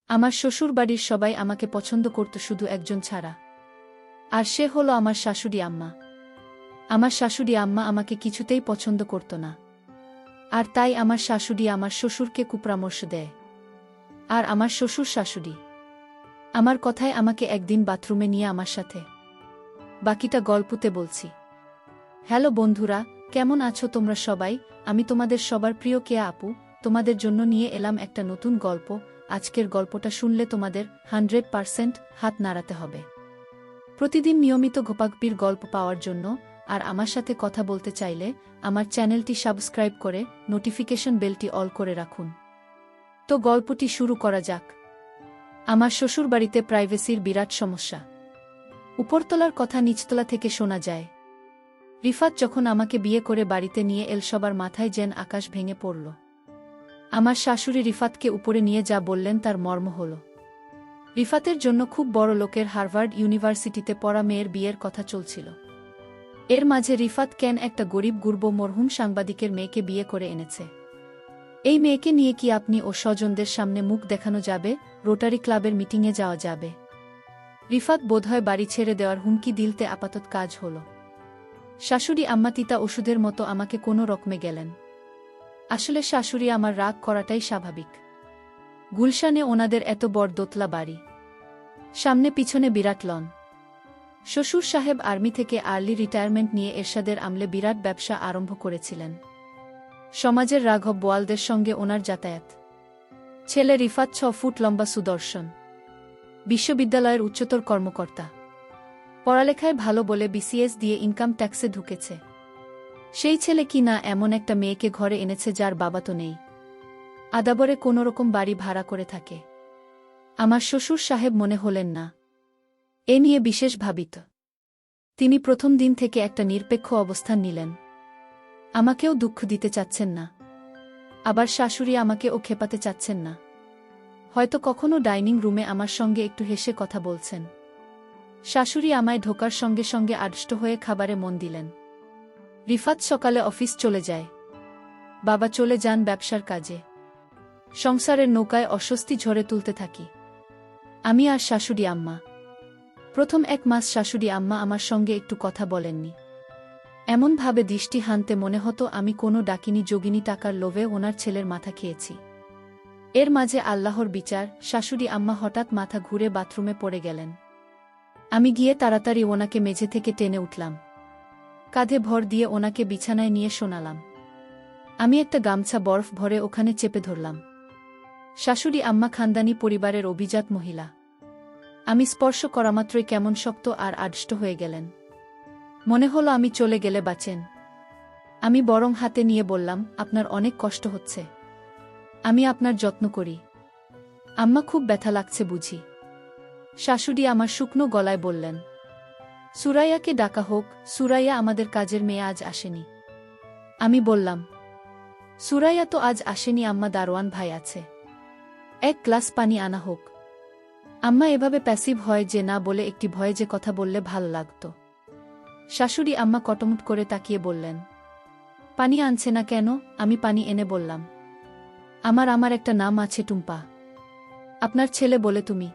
আমার শ্বশুরবাড়ির সবাই আমাকে পছন্দ করত শুধু একজন ছাড়া। আর সে হলো আমার শাশুড়ি আম্মা। আমার শাশুড়ি আম্মা আমাকে কিছুতেই পছন্দ করত না। আর তাই আমার শাশুড়ি আমার শ্বশুরকে কুপরামর্শ দেয়। আর আমার শ্বশুর শাশুড়ি আমার কথায় আমাকে একদিন বাথরুমে নিয়ে আমার সাথে। বাকিটা গল্পতে বলছি। হ্যালো বন্ধুরা, কেমন আছো তোমরা সবাই? আমি তোমাদের সবার প্রিয় কেয়া আপু, তোমাদের জন্য নিয়ে এলাম একটা নতুন গল্প। আজকের গল্পটা শুনলে তোমাদের 100% হাত নাড়াতে হবে। প্রতিদিন নিয়মিত গোপাগপির গল্প পাওয়ার জন্য আর আমার সাথে কথা বলতে চাইলে আমার চ্যানেলটি সাবস্ক্রাইব করে নোটিফিকেশন বেলটি অল করে রাখুন। তো গল্পটি শুরু করা যাক। আমার শ্বশুরবাড়িতে প্রাইভেসির বিরাট সমস্যা। উপরতলার কথা নিচতলা থেকে শোনা যায়। রিফাত যখন আমাকে বিয়ে করে বাড়িতে নিয়ে এল, সবার মাথায় যেন আকাশ ভেঙে পড়ল। আমার শাশুড়ি রিফাতকে উপরে নিয়ে যা বললেন তার মর্ম হল, রিফাতের জন্য খুব বড় লোকের হার্ভার্ড ইউনিভার্সিটিতে পড়া মেয়ের বিয়ের কথা চলছিল। এর মাঝে রিফাত কেন একটা গরিব গুরব মরহুম সাংবাদিকের মেয়েকে বিয়ে করে এনেছে। এই মেয়েকে নিয়ে কি আপনি ও স্বজনদের সামনে মুখ দেখানো যাবে? রোটারি ক্লাবের মিটিংয়ে যাওয়া যাবে? রিফাত বোধহয় বাড়ি ছেড়ে দেওয়ার হুমকি দিলতে আপাতত কাজ হল। শাশুড়ি আম্মা তিতা ওষুধের মতো আমাকে কোনো রকমে গেলেন। আসলে শাশুড়ি আমার রাগ করাটাই স্বাভাবিক। গুলশানে ওনাদের এত বড় দোতলা বাড়ি, সামনে পিছনে বিরাট লন। শ্বশুর সাহেব আর্মি থেকে আর্লি রিটায়ারমেন্ট নিয়ে এরশাদের আমলে বিরাট ব্যবসা আরম্ভ করেছিলেন। সমাজের রাঘব বোয়ালদের সঙ্গে ওনার যাতায়াত। ছেলে রিফাত 6 ফুট লম্বা সুদর্শন, বিশ্ববিদ্যালয়ের উচ্চতর কর্মকর্তা। পড়ালেখায় ভালো বলে বিসিএস দিয়ে ইনকাম ট্যাক্সে ঢুকেছে। সেই ছেলে কি না এমন একটা মেয়েকে ঘরে এনেছে যার বাবা তো নেই, আদাবরে কোনোরকম বাড়ি ভাড়া করে থাকে। আমার শ্বশুর সাহেব মনে হলেন না এ নিয়ে বিশেষ ভাবিত। তিনি প্রথম দিন থেকে একটা নিরপেক্ষ অবস্থান নিলেন। আমাকেও দুঃখ দিতে চাচ্ছেন না, আবার শাশুড়ি আমাকেও খেপাতে চাচ্ছেন না। হয়তো কখনো ডাইনিং রুমে আমার সঙ্গে একটু হেসে কথা বলছেন। শাশুড়ি আমায় ঢোকার সঙ্গে সঙ্গে আড়ষ্ট হয়ে খাবারে মন দিলেন। রিফাত সকালে অফিস চলে যায়, বাবা চলে যান ব্যবসার কাজে। সংসারের নৌকায় অস্বস্তি ঝরে তুলতে থাকি আমি আর শাশুড়ি আম্মা। প্রথম 1 মাস শাশুড়ি আম্মা আমার সঙ্গে একটু কথা বলেননি। এমনভাবে দৃষ্টি হানতে মনে হতো আমি কোনো ডাকিনী যোগিনী টাকার লোভে ওনার ছেলের মাথা খেয়েছি। এর মাঝে আল্লাহর বিচার, শাশুড়ি আম্মা হঠাৎ মাথা ঘুরে বাথরুমে পড়ে গেলেন। আমি গিয়ে তাড়াতাড়ি ওনাকে মেঝে থেকে টেনে উঠলাম, কাঁধে ভর দিয়ে ওনাকে বিছানায় নিয়ে শোনালাম। আমি একটা গামছা বরফ ভরে ওখানে চেপে ধরলাম। শাশুড়ি আম্মা খানদানি পরিবারের অভিজাত মহিলা। আমি স্পর্শ করামাত্রই কেমন শক্ত আর আড়ষ্ট হয়ে গেলেন। মনে হলো আমি চলে গেলে বাঁচেন। আমি বরং হাতে নিয়ে বললাম, আপনার অনেক কষ্ট হচ্ছে, আমি আপনার যত্ন করি। আম্মা খুব ব্যথা লাগছে বুঝি? শাশুড়ি আমার শুকনো গলায় বললেন, সুরাইয়াকে ডাকা হোক। সুরাইয়া আমাদের কাজের মেয়ে আজ আসেনি। আমি বললাম, সুরাইয়া তো আজ আসেনি আম্মা, দারোয়ান ভাই আছে, 1 গ্লাস পানি আনা হোক। আম্মা এভাবে প্যাসিভ হয় যে না বলে একটি ভয়ে যে কথা বললে ভাল লাগত। শাশুড়ি আম্মা কটমট করে তাকিয়ে বললেন, পানি আনছে না কেন? আমি পানি এনে বললাম, আমার একটা নাম আছে টুম্পা। আপনার ছেলে বলে তুমি?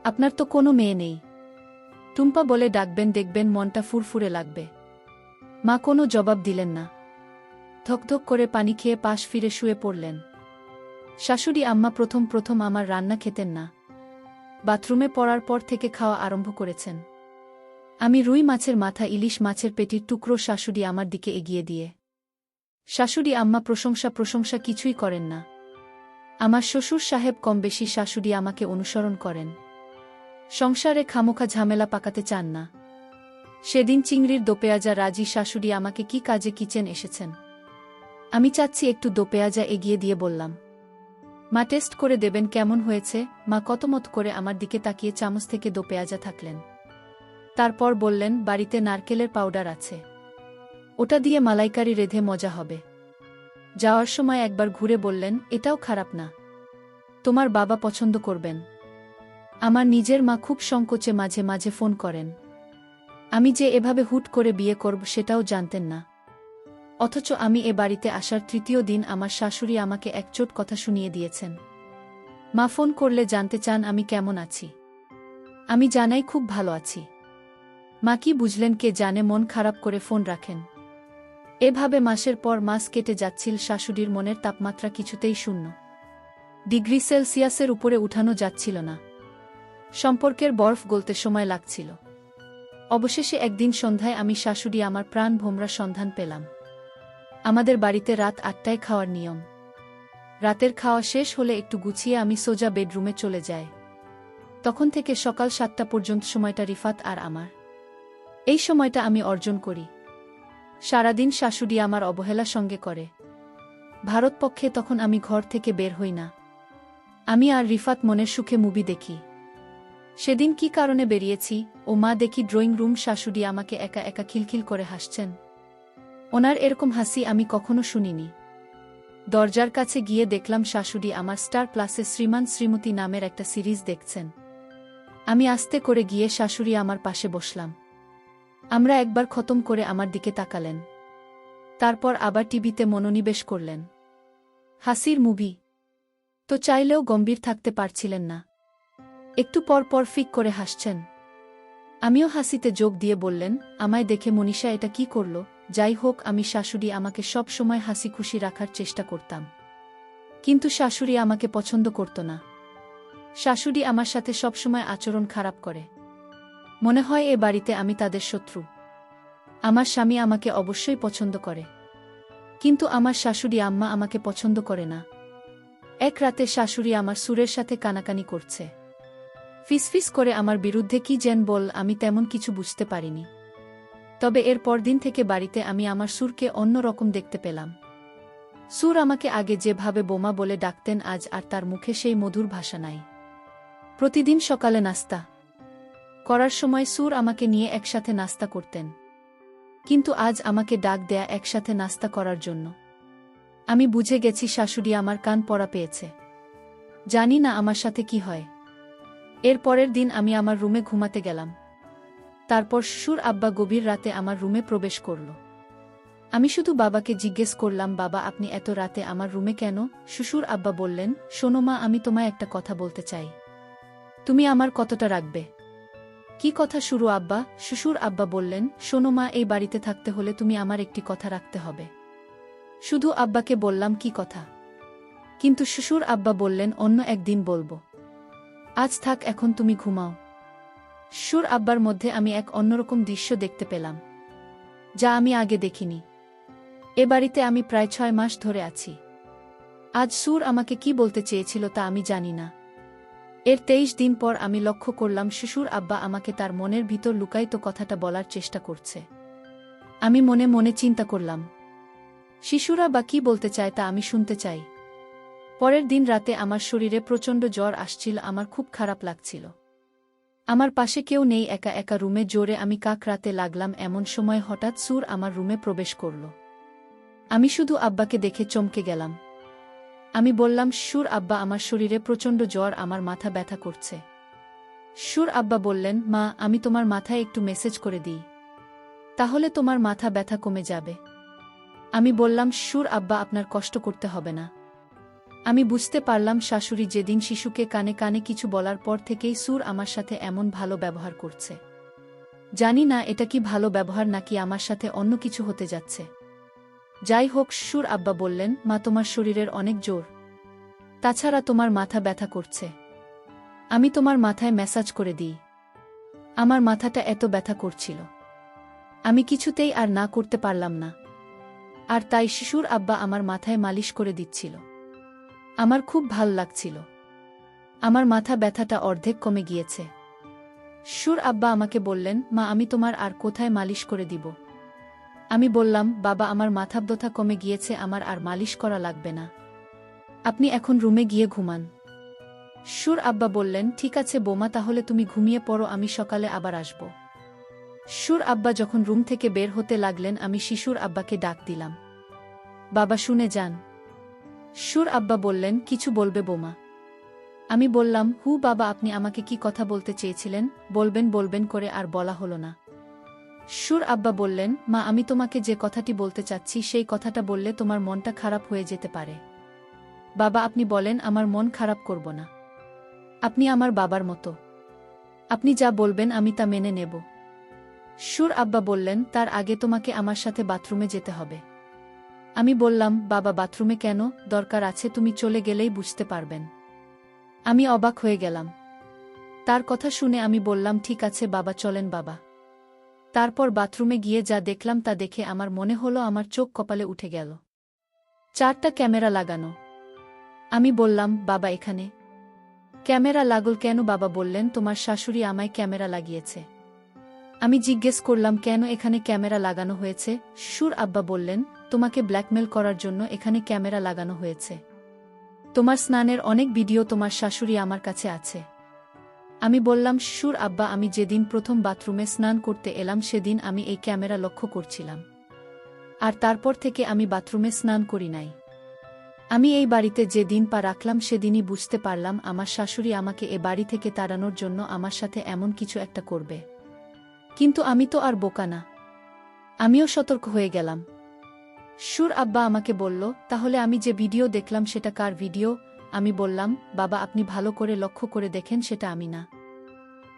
আপনার তো কোনো মেয়ে নেই। টুম্পা বলে ডাকবেন, দেখবেন মনটা ফুরফুরে লাগবে। মা কোনো জবাব দিলেন না, ধকধক করে পানি খেয়ে পাশ ফিরে শুয়ে পড়লেন। শাশুড়ি আম্মা প্রথম আমার রান্না খেতেন না। বাথরুমে পড়ার পর থেকে খাওয়া আরম্ভ করেছেন। আমি রুই মাছের মাথা, ইলিশ মাছের পেটির টুকরো শাশুড়ি আমার দিকে এগিয়ে দিয়ে। শাশুড়ি আম্মা প্রশংসা কিছুই করেন না। আমার শ্বশুর সাহেব কম বেশি শাশুড়ি আমাকে অনুসরণ করেন। সংসারে খামোখা ঝামেলা পাকাতে চান না। সেদিন চিংড়ির দোপেয়াজা রাজি শাশুড়ি আমাকে কি কাজে কিচেন এসেছেন। আমি চাচ্ছি একটু দোপেয়াজা এগিয়ে দিয়ে বললাম, মা টেস্ট করে দেবেন কেমন হয়েছে? মা কতমত করে আমার দিকে তাকিয়ে চামচ থেকে দোপেয়াজা থাকলেন। তারপর বললেন, বাড়িতে নারকেলের পাউডার আছে, ওটা দিয়ে মালাইকারি রেঁধে মজা হবে। যাওয়ার সময় একবার ঘুরে বললেন, এটাও খারাপ না, তোমার বাবা পছন্দ করবেন। আমার নিজের মা খুব সংকোচে মাঝে মাঝে ফোন করেন। আমি যে এভাবে হুট করে বিয়ে করব সেটাও জানতেন না। অথচ আমি এ বাড়িতে আসার 3য় দিন আমার শাশুড়ি আমাকে একচোট কথা শুনিয়ে দিয়েছেন। মা ফোন করলে জানতে চান আমি কেমন আছি। আমি জানাই খুব ভালো আছি। মা কি বুঝলেন কে জানে, মন খারাপ করে ফোন রাখেন। এভাবে মাসের পর মাস কেটে যাচ্ছিল। শাশুড়ির মনের তাপমাত্রা কিছুতেই 0°C উপরে উঠানো যাচ্ছিল না। সম্পর্কের বরফ গলতে সময় লাগছিল। অবশেষে একদিন সন্ধ্যায় আমি শাশুড়ি আমার প্রাণ ভোমরা সন্ধান পেলাম। আমাদের বাড়িতে রাত 8টায় খাওয়ার নিয়ম। রাতের খাওয়া শেষ হলে একটু গুছিয়ে আমি সোজা বেডরুমে চলে যাই। তখন থেকে সকাল 7টা পর্যন্ত সময়টা রিফাত আর আমার। এই সময়টা আমি অর্জন করি। সারাদিন শাশুড়ি আমার অবহেলা সঙ্গে করে। ভারতপক্ষে তখন আমি ঘর থেকে বের হই না। আমি আর রিফাত মনের সুখে মুভি দেখি। সেদিন কি কারণে বেরিয়েছি ও মা দেখি ড্রয়িং রুম, শাশুড়ি আমাকে একা একা খিলখিল করে হাসছেন। ওনার এরকম হাসি আমি কখনো শুনিনি। দরজার কাছে গিয়ে দেখলাম শাশুড়ি আমার স্টার প্লাসে শ্রীমান শ্রীমতী নামের একটা সিরিজ দেখছেন। আমি আস্তে করে গিয়ে শাশুড়ি আমার পাশে বসলাম। আমরা একবার খতম করে আমার দিকে তাকালেন। তারপর আবার টিভিতে মনোনিবেশ করলেন। হাসির মুভি তো চাইলেও গম্ভীর থাকতে পারছিলেন না। একটু পর পর ফিক করে হাসছেন। আমিও হাসিতে যোগ দিয়ে বললেন, আমায় দেখে মনীষা এটা কি করল? যাই হোক, আমি শাশুড়ি আমাকে সব সময় হাসি খুশি রাখার চেষ্টা করতাম। কিন্তু শাশুড়ি আমাকে পছন্দ করত না। শাশুড়ি আমার সাথে সবসময় আচরণ খারাপ করে। মনে হয় এ বাড়িতে আমি তাদের শত্রু। আমার স্বামী আমাকে অবশ্যই পছন্দ করে, কিন্তু আমার শাশুড়ি আম্মা আমাকে পছন্দ করে না। এক রাতে শাশুড়ি আমার সুরের সাথে কানাকানি করছে। ফিসফিস করে আমার বিরুদ্ধে কি যেন বল, আমি তেমন কিছু বুঝতে পারিনি। তবে এর পরদিন থেকে বাড়িতে আমি আমার সুরকে অন্য রকম দেখতে পেলাম। সুর আমাকে আগে যেভাবে বোমা বলে ডাকতেন, আজ আর তার মুখে সেই মধুর ভাষা নাই। প্রতিদিন সকালে নাস্তা করার সময় সুর আমাকে নিয়ে একসাথে নাস্তা করতেন, কিন্তু আজ আমাকে ডাক দেয়া একসাথে নাস্তা করার জন্য। আমি বুঝে গেছি শাশুড়ি আমার কান পড়া পেয়েছে। জানি না আমার সাথে কি হয়। এর পরের দিন আমি আমার রুমে ঘুমাতে গেলাম। তারপর শ্বশুর আব্বা গভীর রাতে আমার রুমে প্রবেশ করল। আমি শুধু বাবাকে জিজ্ঞেস করলাম, বাবা আপনি এত রাতে আমার রুমে কেন? শ্বশুর আব্বা বললেন, শোনো মা, আমি তোমায় একটা কথা বলতে চাই। তুমি আমার কতটা রাখবে? কি কথা শুরু আব্বা? শ্বশুর আব্বা বললেন, শোনো মা, এই বাড়িতে থাকতে হলে তুমি আমার একটি কথা রাখতে হবে। শুধু আব্বাকে বললাম, কি কথা? কিন্তু শ্বশুর আব্বা বললেন, অন্য একদিন বলবো। আজ থাক, এখন তুমি ঘুমাও। শ্বশুর আব্বার মধ্যে আমি এক অন্যরকম দৃশ্য দেখতে পেলাম, যা আমি আগে দেখিনি। এ বাড়িতে আমি প্রায় 6 মাস ধরে আছি। আজ সুর আমাকে কি বলতে চেয়েছিল তা আমি জানি না। এর 23 দিন পর আমি লক্ষ্য করলাম শ্বশুর আব্বা আমাকে তার মনের ভিতর লুকায়িত কথাটা বলার চেষ্টা করছে। আমি মনে মনে চিন্তা করলাম, শিশুরা বা কি বলতে চায় তা আমি শুনতে চাই। পরের দিন রাতে আমার শরীরে প্রচণ্ড জ্বর আসছিল। আমার খুব খারাপ লাগছিল। আমার পাশে কেউ নেই, একা একা রুমে জোরে আমি কাকরাতে লাগলাম। এমন সময় হঠাৎ সুর আমার রুমে প্রবেশ করল। আমি শুধু আব্বাকে দেখে চমকে গেলাম। আমি বললাম, শ্বশুর আব্বা, আমার শরীরে প্রচণ্ড জ্বর, আমার মাথা ব্যথা করছে। শ্বশুর আব্বা বললেন, মা, আমি তোমার মাথায় একটু মেসেজ করে দিই, তাহলে তোমার মাথা ব্যথা কমে যাবে। আমি বললাম, শ্বশুর আব্বা, আপনার কষ্ট করতে হবে না। আমি বুঝতে পারলাম শাশুড়ি যেদিন শিশুকে কানে কানে কিছু বলার পর থেকেই সুর আমার সাথে এমন ভালো ব্যবহার করছে। জানি না এটা কি ভালো ব্যবহার নাকি আমার সাথে অন্য কিছু হতে যাচ্ছে। যাই হোক, শ্বশুর আব্বা বললেন, মা, তোমার শরীরের অনেক জোর, তাছাড়া তোমার মাথা ব্যথা করছে। আমি তোমার মাথায় ম্যাসাজ করে দিই। আমার মাথাটা এত ব্যথা করছিল, আমি কিছুতেই আর না করতে পারলাম না। আর তাই শ্বশুর আব্বা আমার মাথায় মালিশ করে দিচ্ছিল। আমার খুব ভাল লাগছিল। আমার মাথা ব্যথাটা অর্ধেক কমে গিয়েছে। শ্বশুর আব্বা আমাকে বললেন, মা, আমি তোমার আর কোথায় মালিশ করে দিব? আমি বললাম, বাবা, আমার মাথা ব্যথা কমে গিয়েছে, আমার আর মালিশ করা লাগবে না। আপনি এখন রুমে গিয়ে ঘুমান। শ্বশুর আব্বা বললেন, ঠিক আছে বোমা, তাহলে তুমি ঘুমিয়ে পড়ো, আমি সকালে আবার আসব। শ্বশুর আব্বা যখন রুম থেকে বের হতে লাগলেন, আমি শিশুর আব্বাকে ডাক দিলাম, বাবা, শুনে যান। শ্বশুর আব্বা বললেন, কিছু বলবে বোমা? আমি বললাম, বাবা, আপনি আমাকে কি কথা বলতে চেয়েছিলেন? বলবেন বলবেন করে আর বলা হলো না। শ্বশুর আব্বা বললেন, মা, আমি তোমাকে যে কথাটি বলতে চাচ্ছি সেই কথাটা বললে তোমার মনটা খারাপ হয়ে যেতে পারে। বাবা, আপনি বলেন, আমার মন খারাপ করব না। আপনি আমার বাবার মতো। আপনি যা বলবেন আমি তা মেনে নেব। সুর আব্বা বললেন, তার আগে তোমাকে আমার সাথে বাথরুমে যেতে হবে। আমি বললাম, বাবা বাথরুমে কেন? দরকার আছে, তুমি চলে গেলেই বুঝতে পারবেন। আমি অবাক হয়ে গেলাম। তার কথা শুনে আমি বললাম, ঠিক আছে বাবা, চলেন বাবা। তারপর বাথরুমে গিয়ে যা দেখলাম তা দেখে আমার মনে হলো আমার চোখ কপালে উঠে গেল। 4টা ক্যামেরা লাগানো। আমি বললাম, বাবা এখানে ক্যামেরা লাগল কেন? বাবা বললেন, তোমার শাশুড়ি আমায় ক্যামেরা লাগিয়েছে। আমি জিজ্ঞেস করলাম, কেন এখানে ক্যামেরা লাগানো হয়েছে? সুর আব্বা বললেন, তোমাকে ব্ল্যাকমেল করার জন্য এখানে ক্যামেরা লাগানো হয়েছে। তোমার স্নানের অনেক ভিডিও তোমার শাশুড়ি আমার কাছে আছে। আমি বললাম, সুর আব্বা, আমি যেদিন প্রথম বাথরুমে স্নান করতে এলাম সেদিন আমি এই ক্যামেরা লক্ষ্য করছিলাম। আর তারপর থেকে আমি বাথরুমে স্নান করি নাই। আমি এই বাড়িতে যে দিন পা রাখলাম সেদিনই বুঝতে পারলাম আমার শাশুড়ি আমাকে এ বাড়ি থেকে তাড়ানোর জন্য আমার সাথে এমন কিছু একটা করবে। কিন্তু আমি তো আর বোকা না। আমিও সতর্ক হয়ে গেলাম। সুর আব্বা আমাকে বলল, তাহলে আমি যে ভিডিও দেখলাম সেটা কার ভিডিও? আমি বললাম, বাবা আপনি ভালো করে লক্ষ্য করে দেখেন, সেটা আমি না,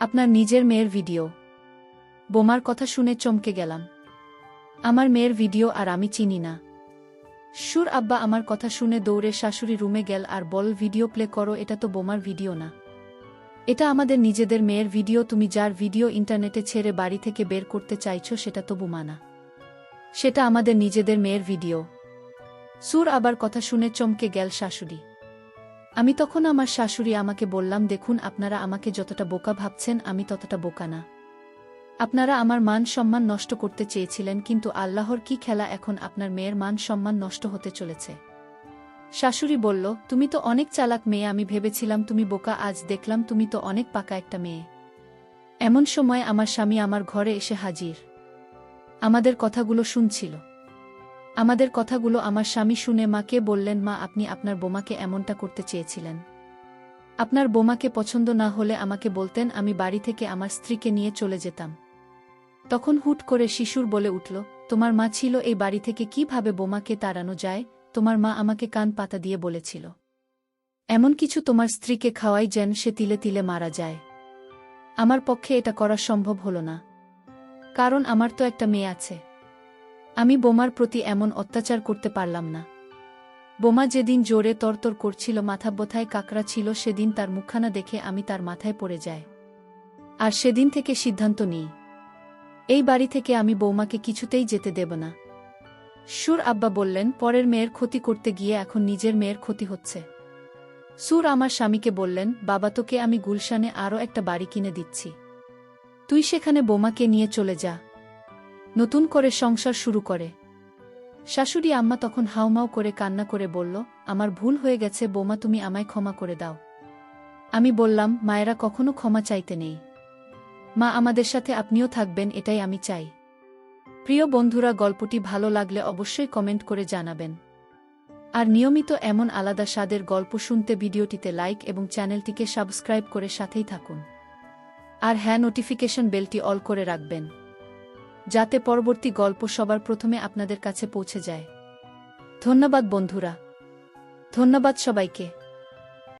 আপনার নিজের মেয়ের ভিডিও। বোমার কথা শুনে চমকে গেলাম। আমার মেয়ের ভিডিও আর আমি চিনি না। সুর আব্বা আমার কথা শুনে দৌড়ে শাশুড়ি রুমে গেল আর বল, ভিডিও প্লে করো, এটা তো বোমার ভিডিও না, এটা আমাদের নিজেদের মেয়ের ভিডিও। তুমি যার ভিডিও ইন্টারনেটে ছেড়ে বাড়ি থেকে বের করতে চাইছো সেটা তো বোমা না, সেটা আমাদের নিজেদের মেয়ের ভিডিও। সুর আবার কথা শুনে চমকে গেল শাশুড়ি। আমি তখন আমার শাশুড়ি আমাকে বললাম, দেখুন আপনারা আমাকে যতটা বোকা ভাবছেন আমি ততটা বোকা না। আপনারা আমার মান সম্মান নষ্ট করতে চেয়েছিলেন, কিন্তু আল্লাহর কি খেলা, এখন আপনার মেয়ের মান সম্মান নষ্ট হতে চলেছে। শাশুড়ি বলল, তুমি তো অনেক চালাক মেয়ে, আমি ভেবেছিলাম তুমি বোকা, আজ দেখলাম তুমি তো অনেক পাকা একটা মেয়ে। এমন সময় আমার স্বামী আমার ঘরে এসে হাজির। আমাদের কথাগুলো শুনছিল। আমাদের কথাগুলো আমার স্বামী শুনে মাকে বললেন, মা আপনি আপনার বোমাকে এমনটা করতে চেয়েছিলেন। আপনার বোমাকে পছন্দ না হলে আমাকে বলতেন, আমি বাড়ি থেকে আমার স্ত্রীকে নিয়ে চলে যেতাম। তখন হুট করে শিশুর বলে উঠল, তোমার মা ছিল এই বাড়ি থেকে কিভাবে বোমাকে তাড়ানো যায়? তোমার মা আমাকে কান পাতা দিয়ে বলেছিল, এমন কিছু তোমার স্ত্রীকে খাওয়াই যেন সে তিলে তিলে মারা যায়। আমার পক্ষে এটা করা সম্ভব হলো না, কারণ আমার তো একটা মেয়ে আছে। আমি বোমার প্রতি এমন অত্যাচার করতে পারলাম না। বোমা যেদিন জোরে তরতর করছিল, মাথা বোথায় কাকড়া ছিল, সেদিন তার মুখখানা দেখে আমি তার মাথায় পড়ে যাই। আর সেদিন থেকে সিদ্ধান্ত নিই, এই বাড়ি থেকে আমি বৌমাকে কিছুতেই যেতে দেব না। সুর আব্বা বললেন, পরের মেয়ের ক্ষতি করতে গিয়ে এখন নিজের মেয়ের ক্ষতি হচ্ছে। সুর আমার স্বামীকে বললেন, বাবা তোকে আমি গুলশানে আরও একটা বাড়ি কিনে দিচ্ছি, তুই সেখানে বোমাকে নিয়ে চলে যা, নতুন করে সংসার শুরু করে। শাশুড়ি আম্মা তখন হাউমাউ করে কান্না করে বলল, আমার ভুল হয়ে গেছে বোমা, তুমি আমায় ক্ষমা করে দাও। আমি বললাম, মায়েরা কখনো ক্ষমা চাইতে নেই। মা আমাদের সাথে আপনিও থাকবেন, এটাই আমি চাই। প্রিয় বন্ধুরা, গল্পটি ভালো লাগলে অবশ্যই কমেন্ট করে জানাবেন। আর নিয়মিত এমন আলাদা স্বাদের গল্প শুনতে ভিডিওটিতে লাইক এবং চ্যানেলটিকে সাবস্ক্রাইব করে সাথেই থাকুন। আর হ্যাঁ, নোটিফিকেশন বেলটি অল করে রাখবেন, যাতে পরবর্তী গল্প সবার প্রথমে আপনাদের কাছে পৌঁছে যায়। ধন্যবাদ বন্ধুরা, ধন্যবাদ সবাইকে।